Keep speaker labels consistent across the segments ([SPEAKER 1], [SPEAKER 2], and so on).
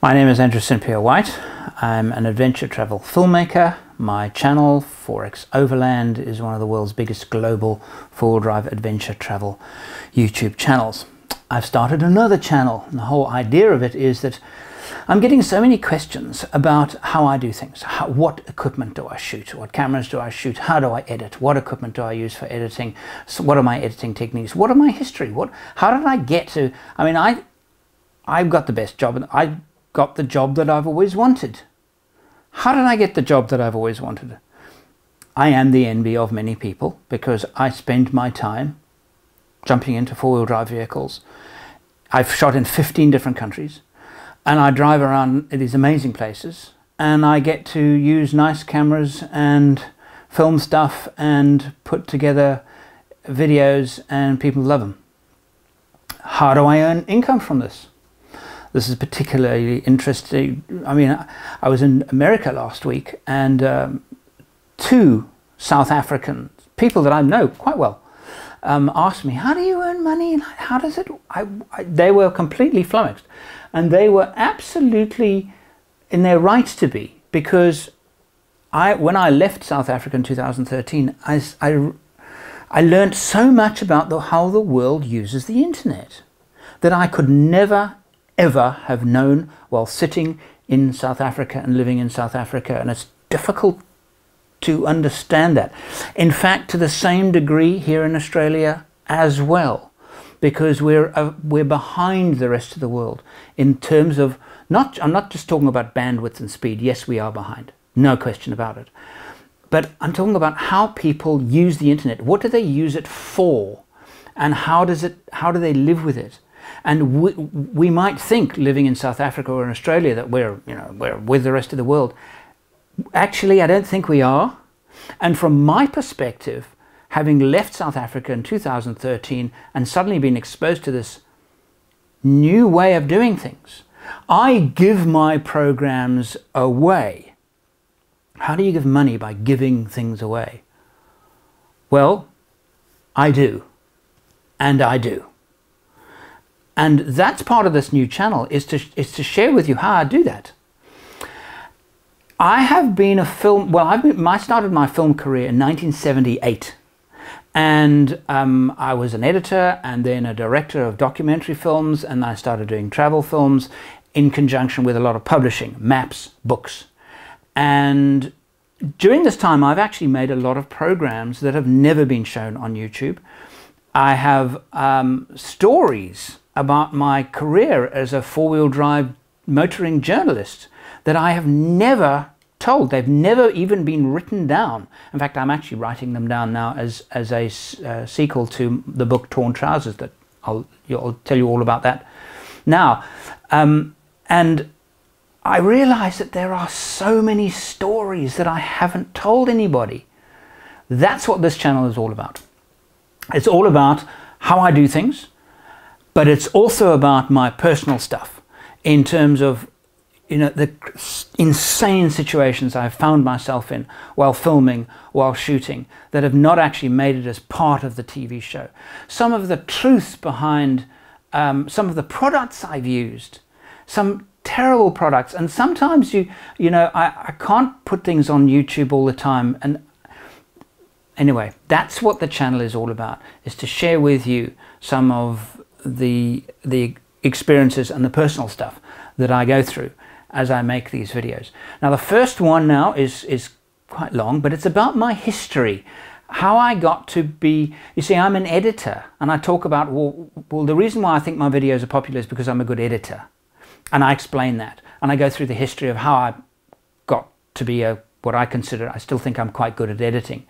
[SPEAKER 1] My name is Andrew St Pierre White. I'm an adventure travel filmmaker. My channel, 4xoverland, is one of the world's biggest global four-wheel drive adventure travel YouTube channels. I've started another channel, and the whole idea of it is that I'm getting so many questions about how I do things. What equipment do I shoot? What cameras do I shoot? How do I edit? What equipment do I use for editing? So what are my editing techniques? What are my history? How did I get to... I've got the best job, and I got the job that I've always wanted. How did I get the job that I've always wanted? I am the envy of many people because I spend my time jumping into four-wheel drive vehicles. I've shot in 15 different countries, and I drive around these amazing places, and I get to use nice cameras and film stuff and put together videos, and people love them. How do I earn income from this? This is particularly interesting. I was in America last week, and two South African people that I know quite well asked me, how do you earn money and how does it... They were completely flummoxed, and they were absolutely in their rights to be, because when I left South Africa in 2013, I learned so much about how the world uses the internet that I could never ever have known while sitting in South Africa and living in South Africa, and it's difficult to understand that. In fact, to the same degree here in Australia as well, because we're behind the rest of the world in terms of I'm not just talking about bandwidth and speed. Yes, we are behind, no question about it, but I'm talking about how people use the internet. What do they use it for, and how do they live with it? And we might think, living in South Africa or in Australia, that we're with the rest of the world. Actually, I don't think we are. And from my perspective, having left South Africa in 2013 and suddenly been exposed to this new way of doing things, I give my programs away. How do you give money by giving things away? Well, I do. And I do. And that's part of this new channel, is to share with you how I do that. I have been I started my film career in 1978, and I was an editor and then a director of documentary films, and I started doing travel films in conjunction with a lot of publishing, maps, books. And during this time, I've actually made a lot of programs that have never been shown on YouTube. I have stories about my career as a four-wheel drive motoring journalist that I have never told. They've never even been written down. In fact, I'm actually writing them down now as a sequel to the book Torn Trousers, that I'll tell you all about that now. And I realize that there are so many stories that I haven't told anybody. That's what this channel is all about. It's all about how I do things, but it's also about my personal stuff in terms of, the insane situations I've found myself in while filming, while shooting, that have not actually made it as part of the TV show. Some of the truths behind some of the products I've used, some terrible products, and sometimes I can't put things on YouTube all the time. And anyway, that's what the channel is all about, is to share with you some of the experiences and the personal stuff that I go through as I make these videos. Now, the first one now is quite long, but it's about my history, how I got to be... You see, I'm an editor, and I talk about, well, the reason why I think my videos are popular is because I'm a good editor, and I explain that, and I go through the history of how I got to be what I consider... I still think I'm quite good at editing,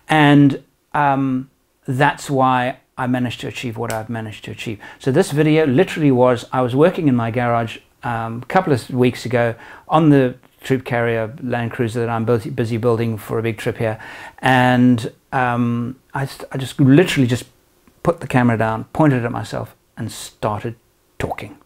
[SPEAKER 1] and that's why I managed to achieve what I've managed to achieve. So this video literally was, I was working in my garage a couple of weeks ago on the troop carrier Land Cruiser that I'm busy building for a big trip here, and I just literally just put the camera down, pointed at myself, and started talking.